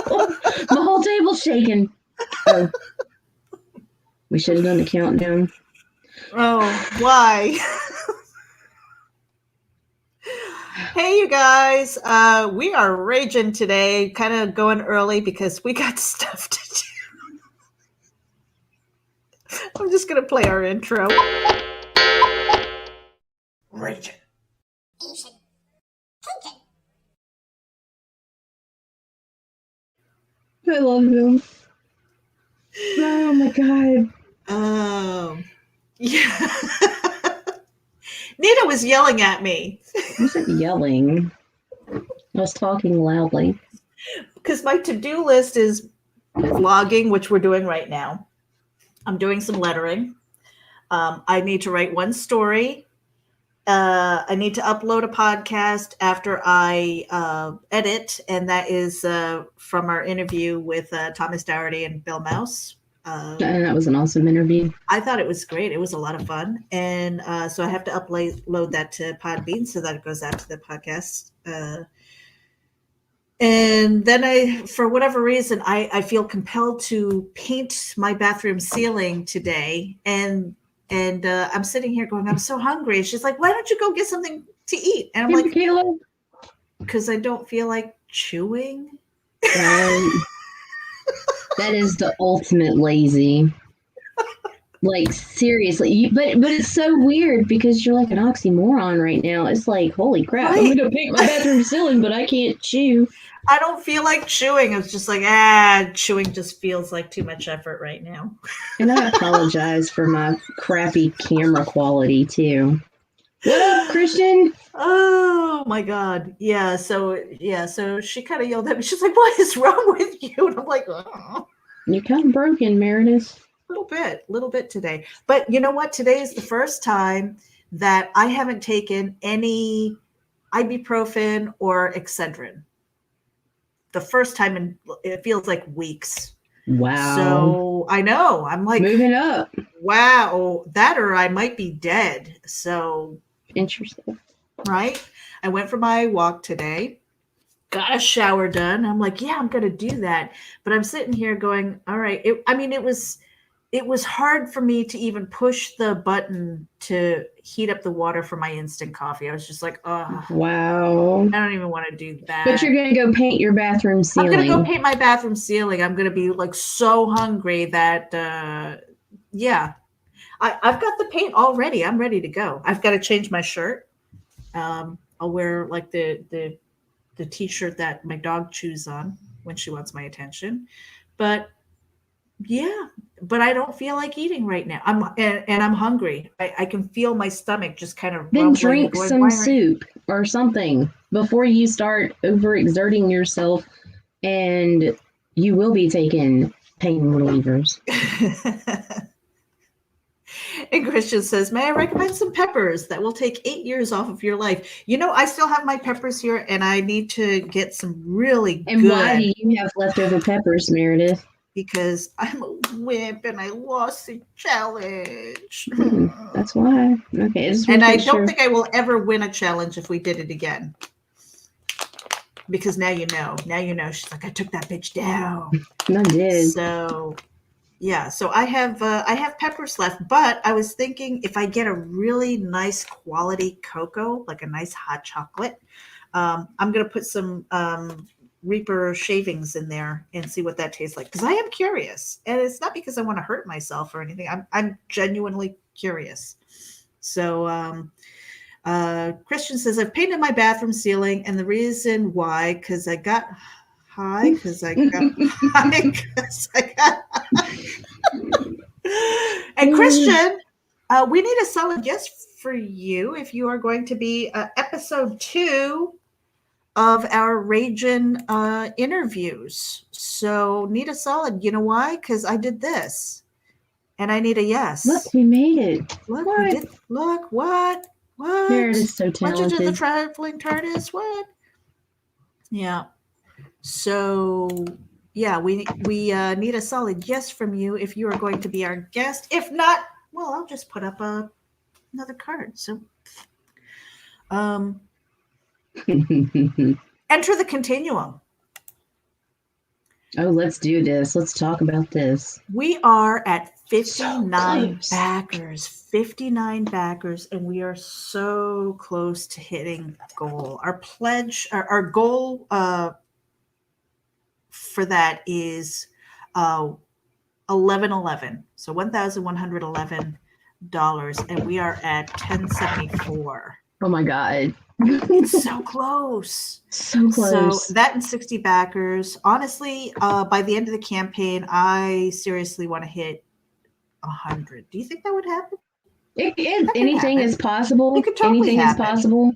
Oh, my whole table's shaking. Oh, we should have done the countdown. Oh, why? Hey, you guys. We are raging today, kind of going early because we got stuff to do. I'm just going to play our intro. Raging. I love him. Oh my god. Yeah. Nina was yelling at me. I wasn't yelling. I was talking loudly. Because my to-do list is vlogging, which we're doing right now. I'm doing some lettering. I need to write one story. I need to upload a podcast after I edit, and that is from our interview with Thomas Dougherty and Bill Mouse. And that was an awesome interview. I thought it was great. It was a lot of fun. And so I have to upload that to Podbean so that it goes out to the podcast. And then for whatever reason, I feel compelled to paint my bathroom ceiling today. And I'm sitting here going, I'm so hungry. And she's like, why don't you go get something to eat? And I'm like, Caleb, because I don't feel like chewing. That is the ultimate lazy. Like, seriously. But it's so weird because you're like an oxymoron right now. It's like, holy crap, right. I'm going to paint my bathroom ceiling, but I can't chew. I don't feel like chewing. It's just like, chewing just feels like too much effort right now. And I apologize for my crappy camera quality, too. What up, Christian? Oh my God. Yeah. So she kind of yelled at me. She's like, what is wrong with you? And I'm like, oh. You're kind of broken, Meredith. A little bit today. But you know what? Today is the first time that I haven't taken any ibuprofen or Excedrin. The first time in, it feels like weeks. Wow. So I know. I'm like, moving up. Wow. That or I might be dead. So interesting. Right? I went for my walk today. Got a shower done. I'm like, yeah, I'm going to do that. But I'm sitting here going, all right. It was hard for me to even push the button to heat up the water for my instant coffee. I was just like, oh, wow. I don't even want to do that. But you're going to go paint your bathroom ceiling. I'm going to go paint my bathroom ceiling. I'm going to be like so hungry that, yeah, I've got the paint already. I'm ready to go. I've got to change my shirt. I'll wear like the t-shirt that my dog chews on when she wants my attention. But yeah, but I don't feel like eating right now. I'm hungry. I can feel my stomach just kind of then drink some soup or something before you start overexerting yourself, and you will be taking pain relievers. And Christian says, may I recommend some peppers that will take 8 years off of your life? You know, I still have my peppers here, and I need to get some really good. And why do you have leftover peppers, Meredith? Because I'm a wimp and I lost the challenge. That's why. Okay. And I don't think I will ever win a challenge if we did it again. Because now you know. Now you know. She's like, I took that bitch down. I did. So, yeah. So I have peppers left. But I was thinking if I get a really nice quality cocoa, like a nice hot chocolate, I'm going to put some Reaper shavings in there and see what that tastes like, because I am curious, and it's not because I want to hurt myself or anything. I'm genuinely curious. So Christian says, I've painted my bathroom ceiling, and the reason why, because I got high, and Christian, we need a solid yes for you if you are going to be episode 2 of our RAGIN interviews. So need a solid. You know why? Because I did this. And I need a yes. Look, we made it. Look, what? We did. Look, what? Meredith is so talented. Legend of the Traveling TARDIS, what? Yeah. So, yeah, we need a solid yes from you if you are going to be our guest. If not, well, I'll just put up another card. So, Enter the Continuum. Oh, let's do this. Let's talk about this. We are at So 59 close. backers, 59 backers, and we are so close to hitting goal. Our pledge, our goal for that is 1111, so $1,111, and we are at 1074. Oh my God. It's so close. So close. So that and 60 backers. Honestly, by the end of the campaign, I seriously want to hit 100. Do you think that would happen? That could Anything happen. is possible. It could totally Anything is happen. possible.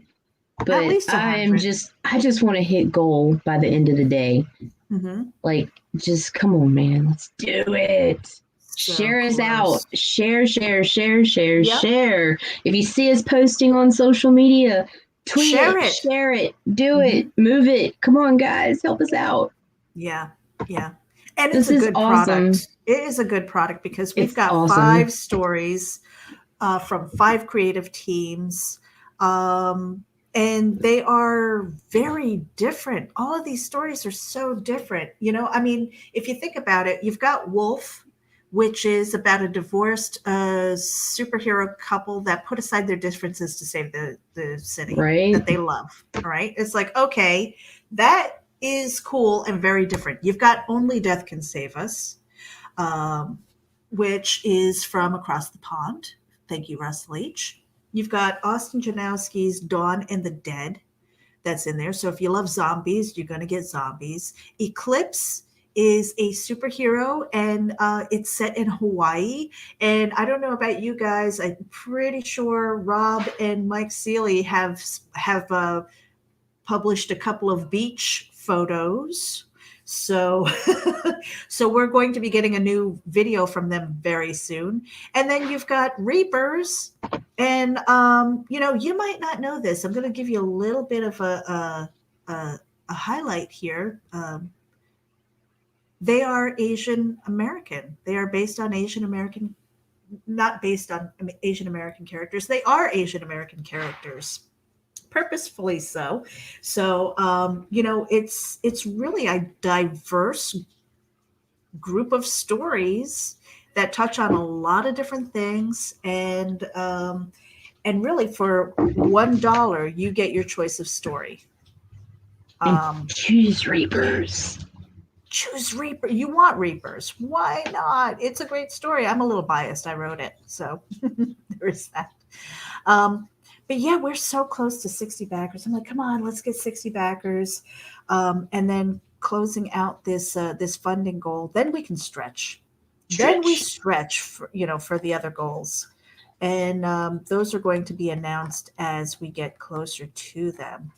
At But least I 100. just want to hit goal by the end of the day. Mm-hmm. Like, just come on, man. Let's do it. So Share us close. out. Share, share, share, share, Yep. share. If you see us posting on social media, tweet Share it, it. share it, do it, move it. Come on, guys, help us out. Yeah, yeah. And This it's a is good awesome. product. It is a good product because we've It's got awesome. 5 stories from 5 creative teams. And they are very different. All of these stories are so different. You know, I mean, if you think about it, you've got Wolf, which is about a divorced superhero couple that put aside their differences to save the city Right. that they love. All right. It's like, okay, that is cool and very different. You've got Only Death Can Save Us, which is from across the pond. Thank you, Russell H. You've got Austin Janowski's Dawn and the Dead that's in there. So if you love zombies, you're going to get zombies. Eclipse is a superhero, and it's set in Hawaii. And I don't know about you guys. I'm pretty sure Rob and Mike Seeley have published a couple of beach photos. So, so we're going to be getting a new video from them very soon. And then you've got R.E.E.P.ers, and you know, you might not know this. I'm going to give you a little bit of a highlight here. They are Asian American. They are based on Asian American, not based on Asian American characters. They are Asian American characters, purposefully so. So you know, it's really a diverse group of stories that touch on a lot of different things, and really for $1 you get your choice of story. And choose R.E.E.P.ers. Choose R.E.E.P.ers. You want R.E.E.P.ers. Why not? It's a great story. I'm a little biased. I wrote it. So there's that. But yeah, we're so close to 60 backers. I'm like, come on, let's get 60 backers. And then closing out this this funding goal, then we can stretch. Then we stretch for, you know, for the other goals. And those are going to be announced as we get closer to them.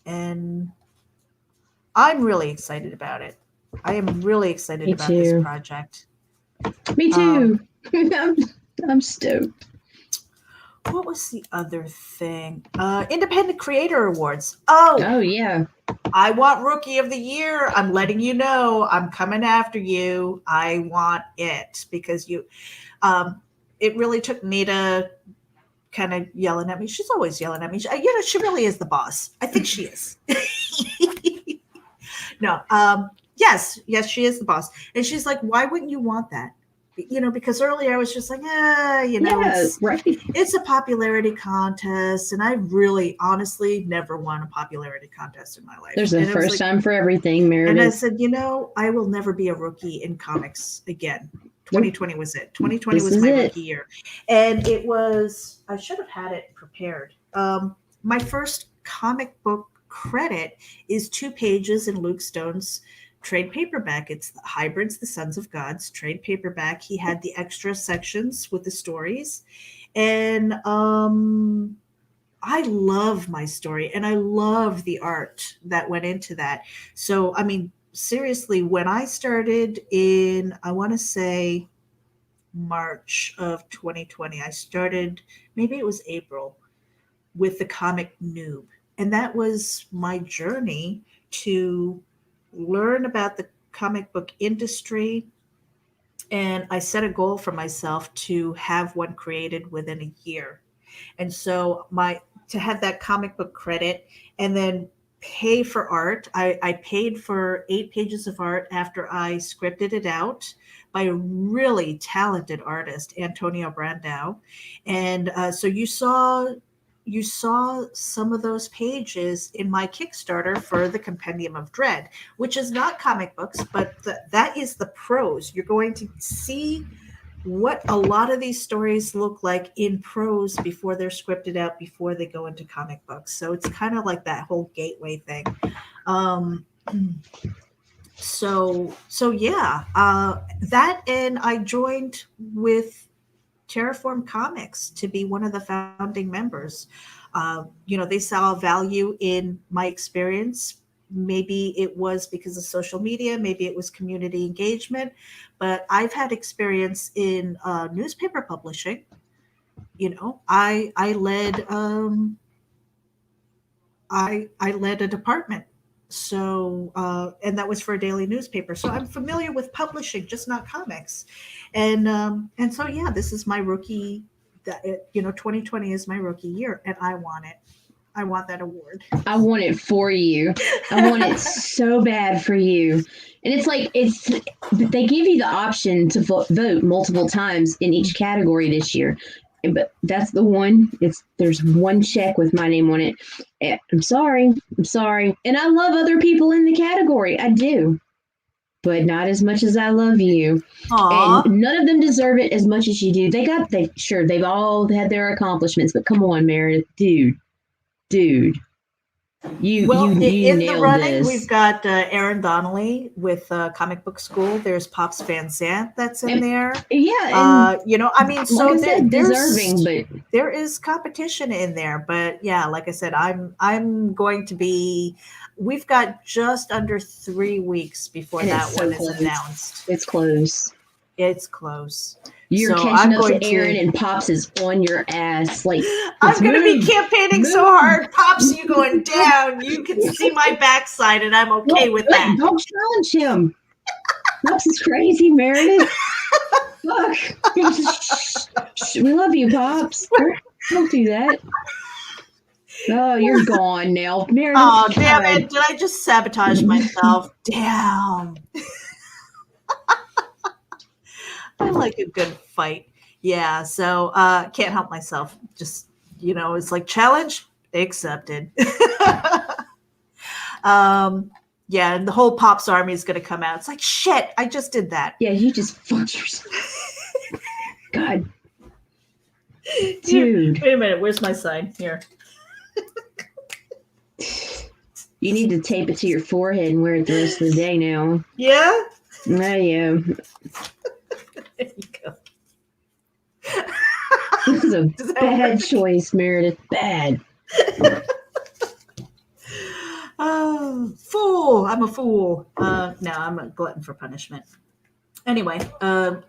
And I'm really excited about it. I am really excited Me about too. this project. Me too. I'm stoked. What was the other thing? Independent Creator Awards. Oh yeah. I want Rookie of the Year. I'm letting you know. I'm coming after you. I want it because you. It really took Nita kind of yelling at me. She's always yelling at me. You know, she really is the boss. I think she is. No. Yes, she is the boss, and she's like, "Why wouldn't you want that?" You know, because earlier I was just like, you know, Yeah, right. it's a popularity contest, and I really, honestly, never won a popularity contest in my life. There's a first time for everything, Meredith. And I said, you know, I will never be a rookie in comics again. 2020 was it. 2020 was my rookie year, and it was. I should have had it prepared. My first comic book credit is 2 pages in Luke Stone's trade paperback. It's the Hybrids, the Sons of Gods trade paperback. He had the extra sections with the stories, and I love my story, and I love the art that went into that. So, I mean, seriously, when I started in, I want to say March of 2020, I started, maybe it was April, with the comic Noob. And that was my journey to learn about the comic book industry. And I set a goal for myself to have one created within a year. And so to have that comic book credit, and then pay for art. I paid for 8 pages of art after I scripted it out by a really talented artist, Antonio Brandao. And so you saw some of those pages in my Kickstarter for the Compendium of Dread, which is not comic books, but that is the prose. You're going to see what a lot of these stories look like in prose before they're scripted out, before they go into comic books. So it's kind of like that whole gateway thing. So yeah, that, and I joined with Terraform Comics to be one of the founding members. They saw value in my experience. Maybe it was because of social media, maybe it was community engagement, but I've had experience in newspaper publishing. I led I led a department. So, and that was for a daily newspaper. So I'm familiar with publishing, just not comics. And so, yeah, this is my rookie, 2020 is my rookie year, and I want it. I want that award. I want it for you. I want it so bad for you. And it's like, they give you the option to vote multiple times in each category this year. But that's the one. There's one check with my name on it. I'm sorry. And I love other people in the category. I do. But not as much as I love you. Aww. And none of them deserve it as much as you do. They've all had their accomplishments, but come on, Meredith, dude. You in the running, this. we've got Aaron Donnelly with Comic Book School. There's Pops Van Zandt that's in there. Yeah, so deserving, but there is competition in there. But yeah, like I said, I'm going to be. We've got just under 3 weeks before that one is announced. It's close. It's close. You're catching up to Aaron, and Pops is on your ass. Like, I'm going to be campaigning so hard. Pops, you going down. You can see my backside, and I'm okay with that. Don't challenge him. Pops is crazy, Meredith. Fuck. We love you, Pops. Don't do that. Oh, you're gone now, Meredith. Oh, damn it. Did I just sabotage myself? Damn. I like a good fight. Yeah, so can't help myself. Just, it's like challenge accepted. Yeah, and the whole Pops army is going to come out. It's like, shit, I just did that. Yeah, you just fucked yourself. God. Dude. Wait a minute. Where's my sign? Here. You need to tape it to your forehead and wear it the rest of the day now. Yeah? Yeah. There you go. This is a bad choice, Meredith. Bad. Oh, fool. I'm a fool. No, I'm a glutton for punishment. Anyway,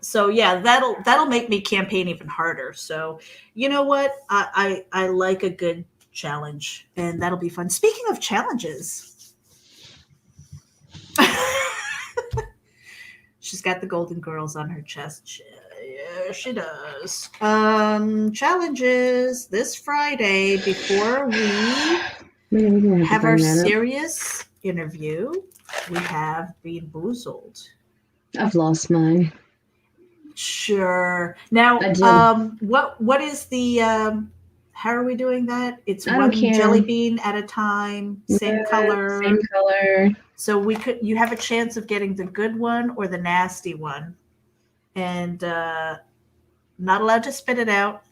so yeah, that'll make me campaign even harder. So you know what? I like a good challenge, and that'll be fun. Speaking of challenges, she's got the Golden Girls on her chest. Yeah, she does. Challenges this Friday before we have our serious interview. We have Bean Boozled. I've lost mine. Sure. Now, what is the how are we doing that? It's one jelly bean at a time, same color. Same color. So you have a chance of getting the good one or the nasty one. And not allowed to spit it out.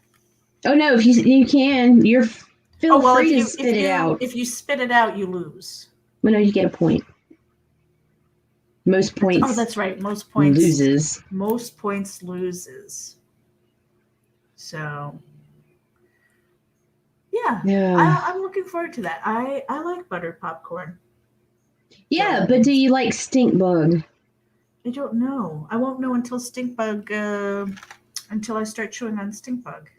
Oh no, if you can, you're free to spit it out. If you spit it out, you lose. Well, no, you get a point. Most points. Oh, that's right. Most points loses. Most points loses. So, yeah. I'm looking forward to that. I like buttered popcorn. Yeah, but do you like stink bug? I don't know. I won't know until stink bug. Until I start chewing on stink bug.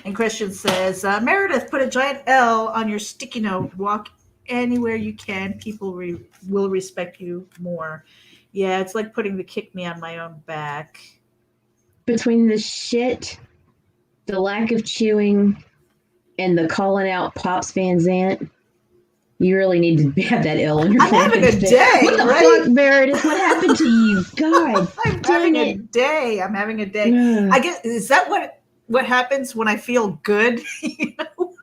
And Christian says, Meredith, put a giant L on your sticky note. Walk anywhere you can. People will respect you more. Yeah, it's like putting the kick me on my own back. Between the shit the lack of chewing and the calling out Pops Van Zant. You really need to have that L on your I'm having a today. day, What the right? fuck, Meredith? What happened to you? God, I'm dang having a it. day. I'm having a day. I guess, is that what happens when I feel good? You know?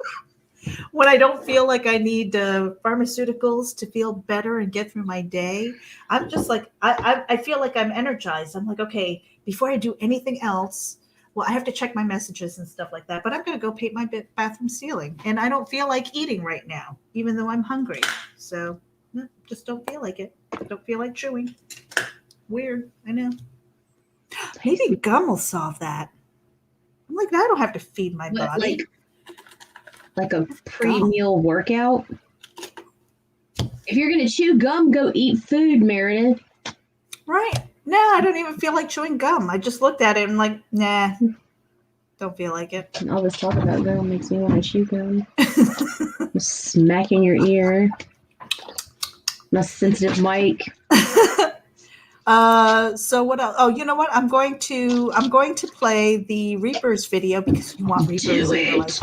When I don't feel like I need pharmaceuticals to feel better and get through my day, I'm just like, I feel like I'm energized. I'm like, okay, before I do anything else, well, I have to check my messages and stuff like that, but I'm going to go paint my bathroom ceiling. And I don't feel like eating right now, even though I'm hungry. So no, just don't feel like it. Don't feel like chewing. Weird. I know. Maybe gum will solve that. I'm like, I don't have to feed my What, body. like a pre-meal workout? If you're going to chew gum, go eat food, Meredith. Right. No, I don't even feel like chewing gum. I just looked at it and like, nah, don't feel like it. And all this talk about gum makes me want to chew gum. Smacking your ear. My sensitive mic. So what else? Oh, you know what? I'm going to play the R.E.E.P.ers video because you want R.E.E.Pers in your life.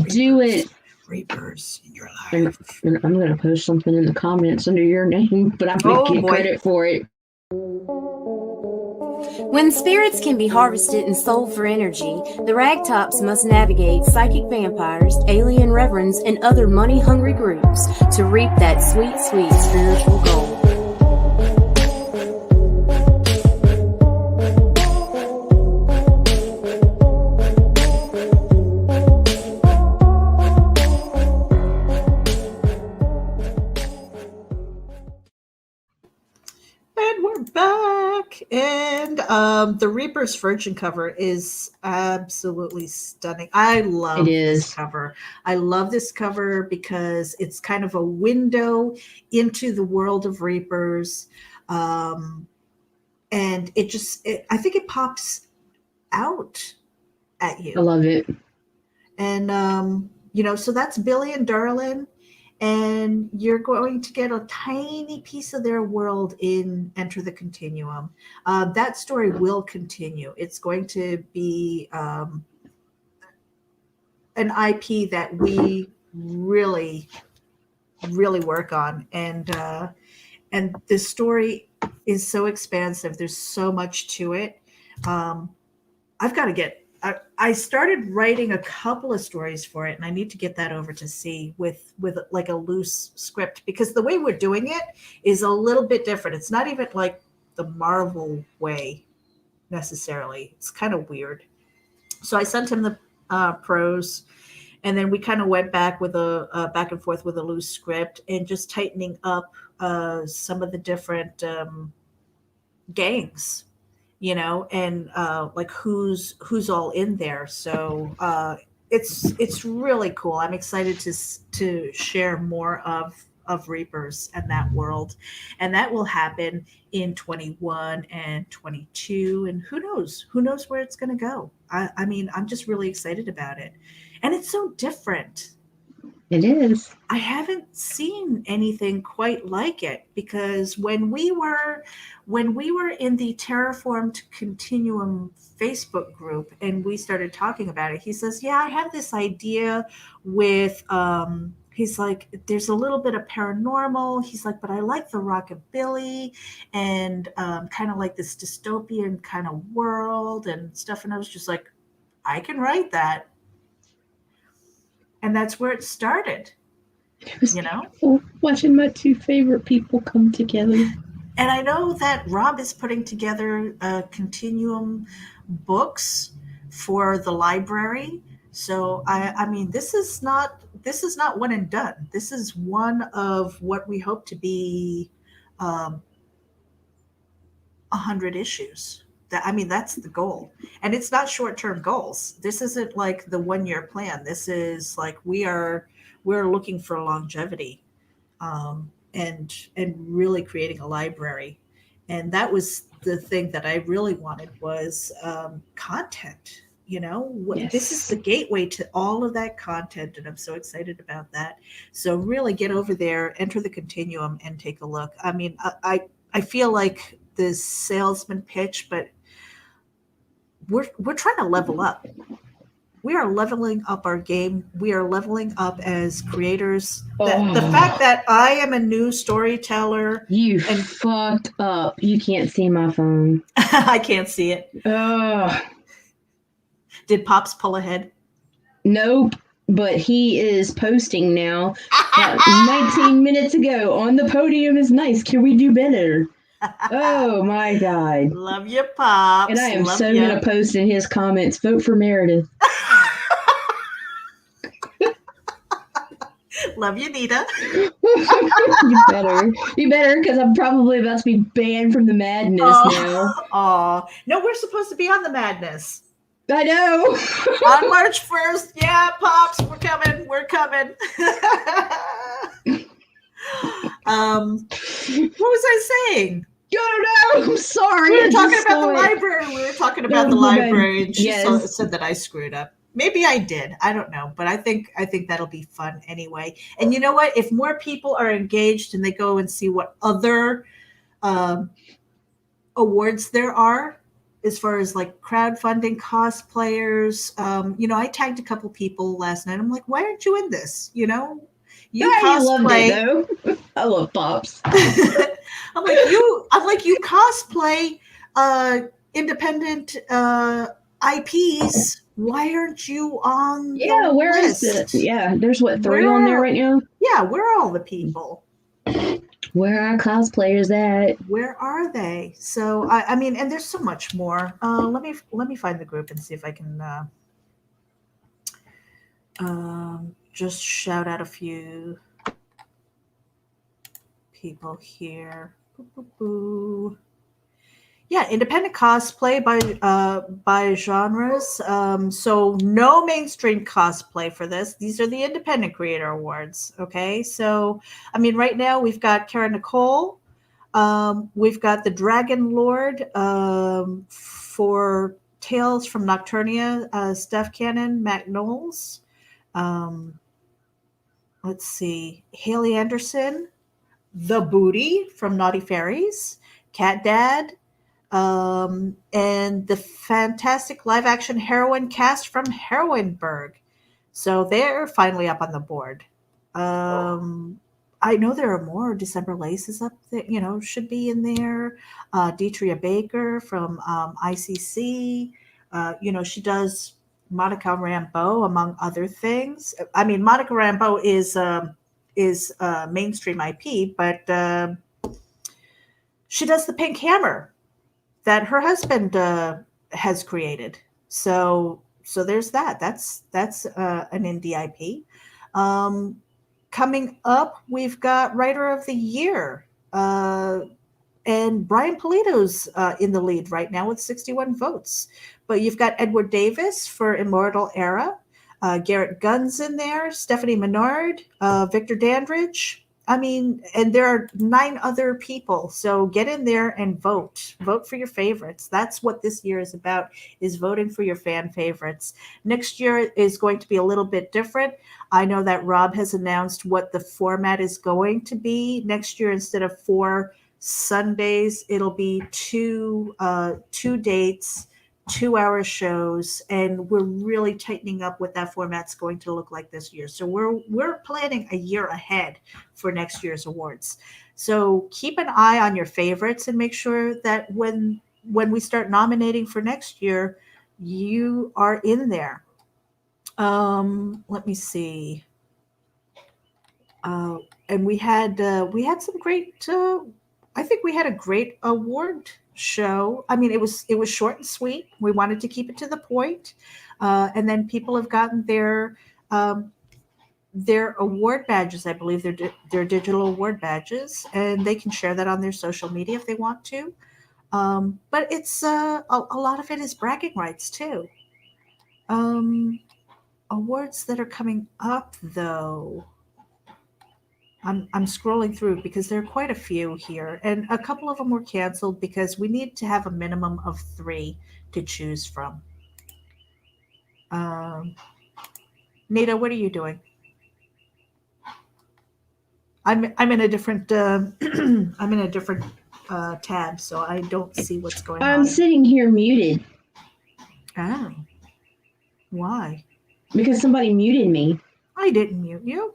Do it. R.E.E.Pers in your life. And I'm going to post something in the comments under your name, but I'm going to get credit for it. When spirits can be harvested and sold for energy, the Ragtops must navigate psychic vampires, alien reverends, and other money-hungry groups to reap that sweet, sweet spiritual gold. And we're back. And the R.E.E.P.ers Virgin cover is absolutely stunning. I love this cover. I love this cover because it's kind of a window into the world of R.E.E.Pers. And it just, I think it pops out at you. I love it. And, so that's Billy and Darlin. And you're going to get a tiny piece of their world in Enter the Continuum. That story will continue. It's going to be an IP that we really, really work on. And the story is so expansive. There's so much to it. I've got to get. I started writing a couple of stories for it, and I need to get that over to C with like a loose script, because the way we're doing it is a little bit different. It's not even like the Marvel way necessarily. It's kind of weird. So I sent him the prose, and then we kind of went back with a back and forth with a loose script and just tightening up some of the different gangs, and like who's all in there. So it's really cool. I'm excited to share more of R.E.E.P.ers and that world, and that will happen in 21 and 22, and who knows where it's going to go. I mean, I'm just really excited about it, and it's so different. It is. I haven't seen anything quite like it, because when we were in the Terraform Continuum Facebook group and we started talking about it, he says, yeah, I have this idea with, he's like, there's a little bit of paranormal. He's like, but I like the rockabilly and kind of like this dystopian kind of world and stuff. And I was just like, I can write that. And that's where it started. It was beautiful, watching my two favorite people come together. And I know that Rob is putting together Continuum books for the library. So I mean, this is not one and done. This is one of what we hope to be 100 issues. That's the goal. And it's not short-term goals. This isn't like the 1-year plan. This is like we're looking for longevity, and really creating a library. And that was the thing that I really wanted was content. Yes. This is the gateway to all of that content, and I'm so excited about that. So really get over there, Enter the Continuum, and take a look. I mean, I feel like this salesman pitch, but we're trying to level up. we are leveling up our game. We are leveling up as creators. The Oh. fact that I am a new storyteller. You fucked up. You can't see my phone. I can't see it. Oh. Did Pops pull ahead? Nope. But he is posting now. 19 minutes ago on the podium is nice. Can we do better? Oh my God. Love you, Pops. And I am Love so ya. going to post in his comments, vote for Meredith. Love you, Nita. You better, because I'm probably about to be banned from the madness now. Oh, no, we're supposed to be on the madness. I know. On March 1st. Yeah, Pops, we're coming. We're coming. What was I saying? I don't know. I'm sorry. We were talking about the library. We were talking about the library, and she Yes. said that I screwed up. Maybe I did. I don't know, but I think that'll be fun anyway. And you know what? If more people are engaged and they go and see what other awards there are, as far as like crowdfunding, cosplayers, I tagged a couple people last night. I'm like, why aren't you in this? You loved cosplay. it, though. I love Pops. I'm like you cosplay independent IPs. Why aren't you on the where list? is it? Yeah, there's 3 on there right now? Yeah, where are all the people? Where are cosplayers at? Where are they? So I mean, and there's so much more. Let me find the group and see if I can just shout out a few people here. Boo, boo, boo. Yeah, independent cosplay by genres. So no mainstream cosplay for this. These are the independent creator awards. Okay, so I mean, right now we've got Kara Nicole. We've got the Dragon Lord for Tales from Nocturnia. Steph Cannon, Matt Knowles. Let's see, Haley Anderson, The Booty from Naughty Fairies, Cat Dad. And the fantastic live action heroine cast from Heroineburg. So they're finally up on the board. I know there are more. December Lace is up there, should be in there. Deetria Baker from ICC. She does Monica Rambeau, among other things. I mean, Monica Rambeau is mainstream IP, but she does the Pink Hammer that her husband has created. So there's that. That's an indie IP. Coming up, we've got Writer of the Year. And Brian Polito's in the lead right now with 61 votes. But you've got Edward Davis for Immortal Era. Garrett Gunn's in there. Stephanie Menard. Victor Dandridge. I mean, and there are 9 other people. So get in there and vote. Vote for your favorites. That's what this year is about, is voting for your fan favorites. Next year is going to be a little bit different. I know that Rob has announced what the format is going to be. Next year, instead of 4 Sundays, it'll be 2 dates, 2-hour shows, and we're really tightening up what that format's going to look like this year. So we're planning a year ahead for next year's awards. So keep an eye on your favorites and make sure that when we start nominating for next year, you are in there. Let me see. And we had some great. I think we had a great award show. I mean, it was short and sweet. We wanted to keep it to the point, and then people have gotten their award badges. I believe their digital award badges, and they can share that on their social media if they want to. But it's a lot of it is bragging rights too. Awards that are coming up though. I'm scrolling through because there are quite a few here, and a couple of them were canceled because we need to have a minimum of 3 to choose from. Nita, what are you doing? I'm in a different I'm in a different tab, so I don't see what's going on. I'm sitting here muted. Oh, why? Because somebody muted me. I didn't mute you.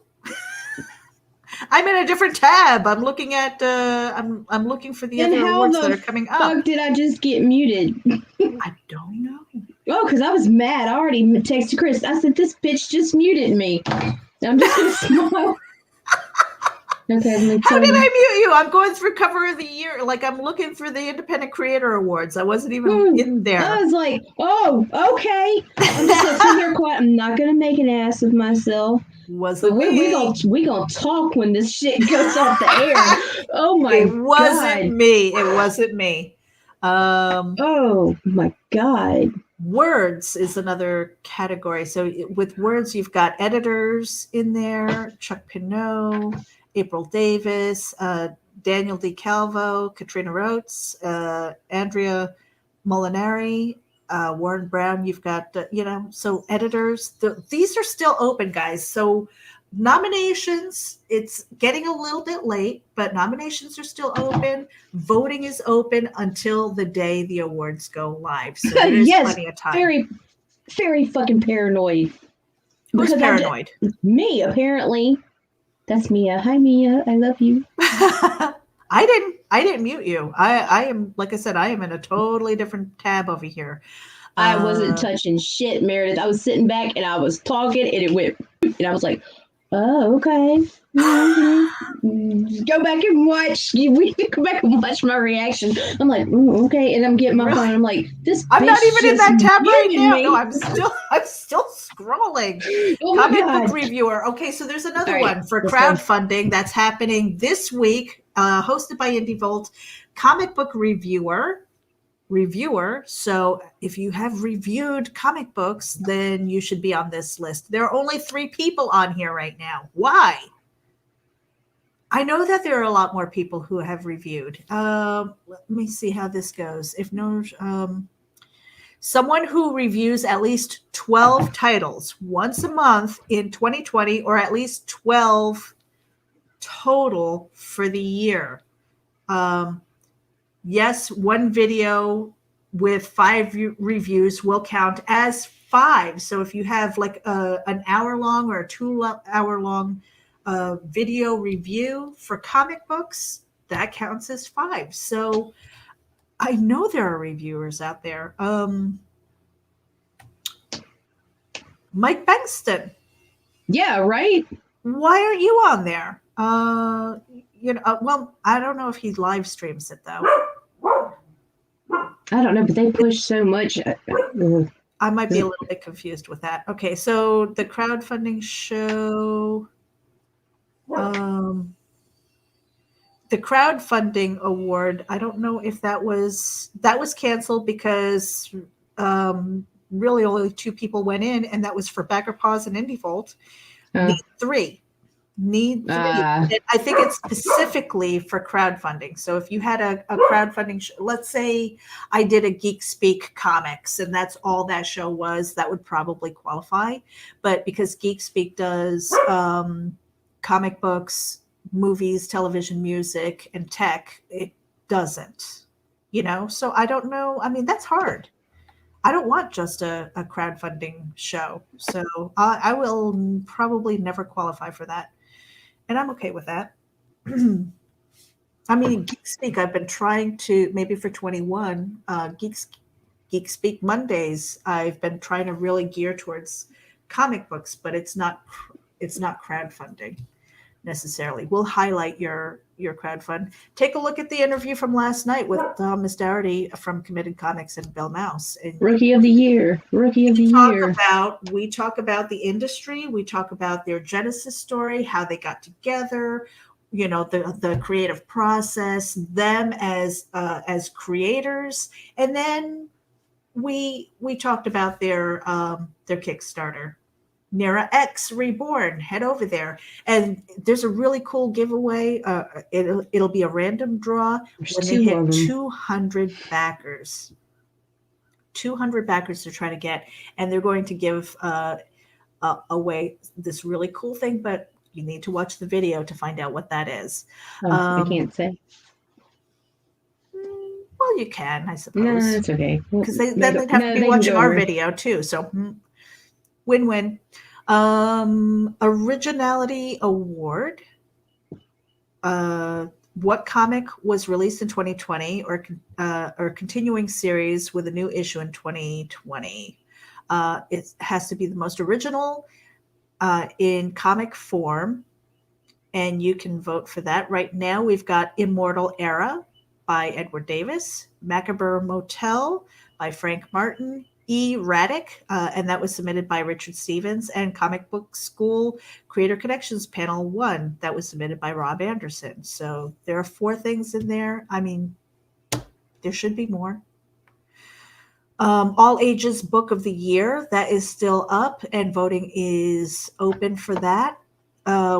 I'm in a different tab. I'm looking at. I'm looking for the Then other how awards the that are coming up. fuck did I just get muted? I don't know. Oh, because I was mad. I already texted Chris. I said, this bitch just muted me. I'm just going to smile. Okay, let me How tell did you. I mute you? I'm going through cover of the year. Like I'm looking for the Independent Creator Awards. I wasn't even in there. I was like, oh, okay. I'm just going to sit here quiet. I'm not going to make an ass of myself. Wasn't But me. we gonna talk when this shit goes off the air. Oh my It wasn't God. me. It wasn't me. Oh my God. Words is another category. So with words, you've got editors in there, Chuck Pinot, April Davis, Daniel DiCalvo, Katrina Rhodes, Andrea Molinari, Warren Brown. You've got, so editors. These are still open, guys. So nominations, it's getting a little bit late, but nominations are still open. Voting is open until the day the awards go live. So there's Yes, plenty of time. very, very fucking paranoid. Who's paranoid? Me, apparently. That's Mia. Hi, Mia. I love you. I didn't mute you. I am, like I said, I am in a totally different tab over here. I wasn't touching shit, Meredith. I was sitting back and I was talking and it went, and I was like, oh, okay. Go back and watch. We go back and watch my reaction. I'm like, okay, and I'm getting my phone. I'm like, this. I'm not even in that tab right now. Me. No, I'm still scrolling. Oh Comic God. book reviewer. Okay, so there's another All right, one for crowdfunding that's happening this week, hosted by Indie Vault. Comic book reviewer. So if you have reviewed comic books, then you should be on this list. There are only 3 people on here right now. Why? I know that there are a lot more people who have reviewed. Let me see how this goes. If no, someone who reviews at least 12 titles once a month in 2020, or at least 12 total for the year. Yes, one video with 5 reviews will count as 5. So if you have like an hour long or a 2 hour long video review for comic books, that counts as 5. So I know there are reviewers out there. Mike Bengston. Yeah, right. Why aren't you on there? Well, I don't know if he live streams it though. I don't know, but they push so much. I might be a little bit confused with that. Okay, so the crowdfunding show, the crowdfunding award, I don't know if that was canceled because really only 2 people went in, and that was for Bagger Paws and Indie Vault. Need 3. And I think it's specifically for crowdfunding. So if you had a crowdfunding let's say I did a Geek Speak Comics and that's all that show was, that would probably qualify. But because Geek Speak does comic books, movies, television, music, and tech, it doesn't, so I don't know. I mean, that's hard. I don't want just a crowdfunding show. So I will probably never qualify for that. And I'm okay with that. I mean, Geek Speak, I've been trying to, maybe for 21, Geek Speak Mondays, I've been trying to really gear towards comic books, but it's not crowdfunding necessarily. We'll highlight your crowdfund. Take a look at the interview from last night with Miss Dougherty from Committed Comics and Bill Mouse. And Rookie of the Year. We talk about the industry. We talk about their genesis story, how they got together, the creative process, them as creators, and then we talked about their Kickstarter. Nera X Reborn. Head over there, and there's a really cool giveaway. It'll be a random draw when they hit 200 backers. 200 backers to try to get, and they're going to give away this really cool thing. But you need to watch the video to find out what that is. I can't say. Well, you can, I suppose. No, it's okay. Because they'd have to be watching our video too. So. Win-win. Originality award. What comic was released in 2020 or continuing series with a new issue in 2020? It has to be the most original in comic form, and you can vote for that. Right now, we've got Immortal Era by Edward Davis, Macabre Motel by Frank Martin, Erratic, and that was submitted by Richard Stevens, and Comic Book School Creator Connections Panel 1, that was submitted by Rob Anderson. So there are 4 things in there. I mean, there should be more. All Ages Book of the Year, that is still up, and voting is open for that.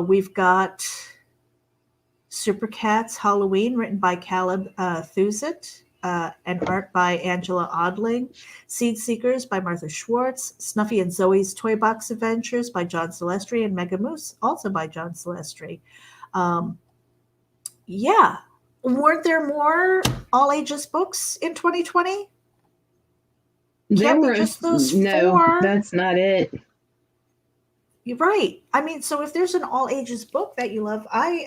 We've got Super Cats Halloween, written by Caleb Thuzet, and art by Angela Odling. Seed Seekers by Martha Schwartz. Snuffy and Zoe's Toy Box Adventures by John Silvestri, and Mega Moose, also by John Silvestri. Yeah. Weren't there more all ages books in 2020? There were just those no, 4. that's not it. You're right. I mean, so if there's an all ages book that you love, I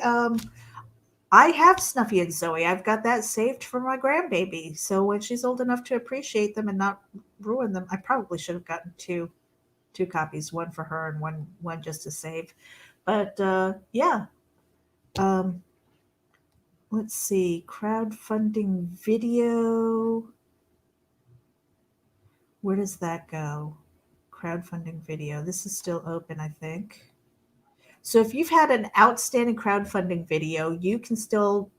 have Snuffy and Zoe. I've got that saved for my grandbaby. So when she's old enough to appreciate them and not ruin them, I probably should have gotten two copies, one for her and one just to save. But yeah. Let's see. Crowdfunding video. Where does that go? Crowdfunding video. This is still open, I think. So if you've had an outstanding crowdfunding video, you can still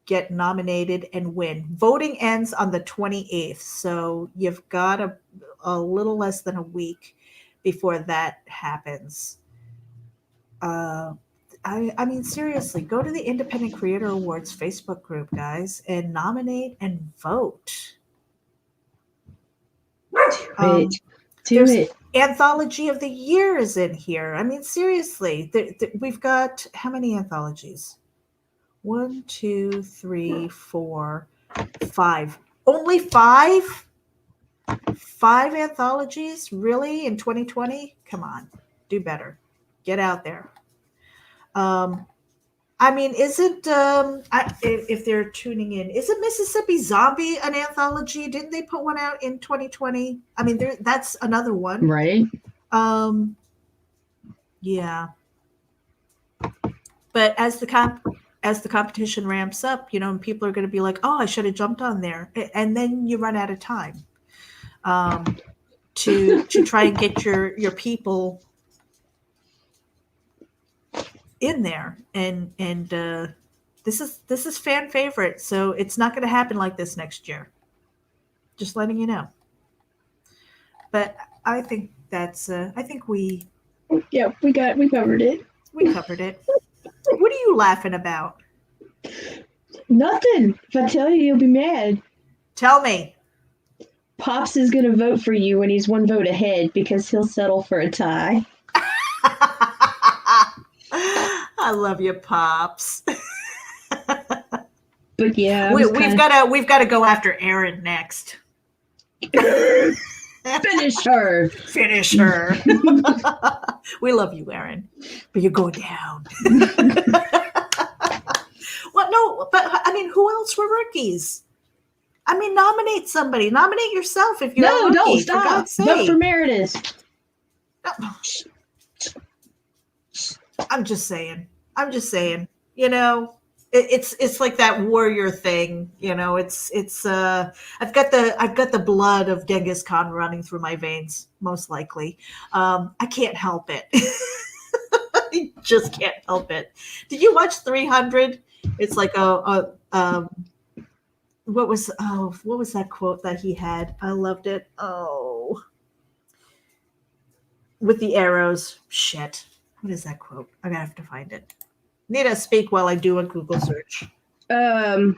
get nominated and win. Voting ends on the 28th, so you've got a little less than a week before that happens. I mean, seriously, go to the Independent Creator Awards Facebook group, guys, and nominate and vote. Do it. Anthology of the Year is in here. I mean, seriously, we've got how many anthologies? 1, 2, 3, 4, 5. Only 5? 5 anthologies? Really? In 2020? Come on. Do better. Get out there. I mean, isn't if they're tuning in, isn't Mississippi Zombie an anthology? Didn't they put one out in 2020? I mean, that's another one, right? Yeah. But as the competition ramps up, you know, and people are going to be like, "Oh, I should have jumped on there," and then you run out of time to try and get your people in there, and this is fan favorite, so it's not going to happen like this next year. Just letting you know. But I think that's I think we covered it. We covered it. What are you laughing about? Nothing. If I tell you, you'll be mad. Tell me. Pops is going to vote for you when he's 1 vote ahead because he'll settle for a tie. I love you, Pops. But yeah, we've got to go after Erin next. Finish her. Finish her. We love you, Erin, but you're going down. Well, no, but I mean, who else were rookies? I mean, nominate somebody. Nominate yourself if you're a rookie. No, don't stop. For God's sake. Vote for Meredith. No. I'm just saying. You know, it's like that warrior thing. You know, it's I've got the blood of Genghis Khan running through my veins, most likely. I can't help it. I just can't help it. Did you watch 300? It's like what was that quote that he had? I loved it. Oh, with the arrows. Shit. What is that quote? I'm gonna have to find it. Nita, speak while I do a Google search. That's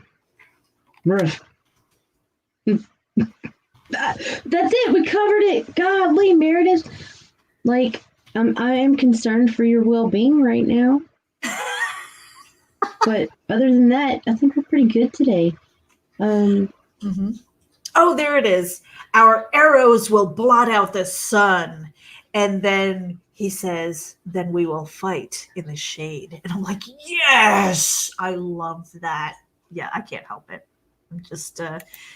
it. We covered it. Godly, Meredith. Like, I am concerned for your well-being right now. But other than that, I think we're pretty good today. Mm-hmm. Oh, there it is. Our arrows will blot out the sun. And then he says, then we will fight in the shade. And I'm like, yes, I love that. Yeah, I can't help it. I'm just,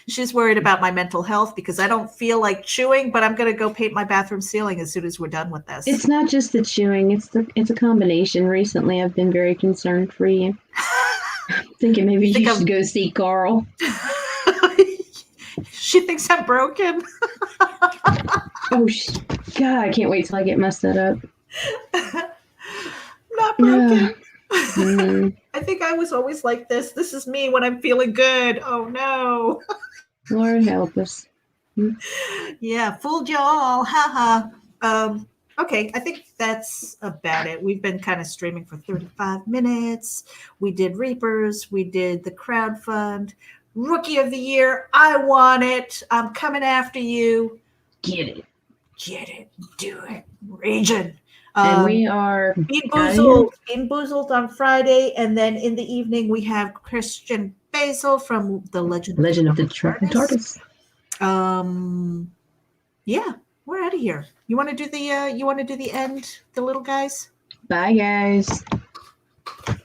she's worried about my mental health because I don't feel like chewing, but I'm going to go paint my bathroom ceiling as soon as we're done with this. It's not just the chewing, it's a combination. Recently, I've been very concerned for you. Thinking maybe you should go see Carl. She thinks I'm broken. Oh, God, I can't wait till I get my setup. Not broken. Mm. I think I was always like this. This is me when I'm feeling good. Oh, no. Lord help us. Yeah, fooled y'all. Haha. Okay, I think that's about it. We've been kind of streaming for 35 minutes. We did Reapers. We did the crowdfund. Rookie of the Year. I want it. I'm coming after you. Get it. Get it. Do it. Ragin'. And we are Bean Boozled on Friday, and then in the evening we have Christian Basil from the Legend of the TARDIS. Yeah, we're out of here. You want to do the end, the little guys? Bye, guys.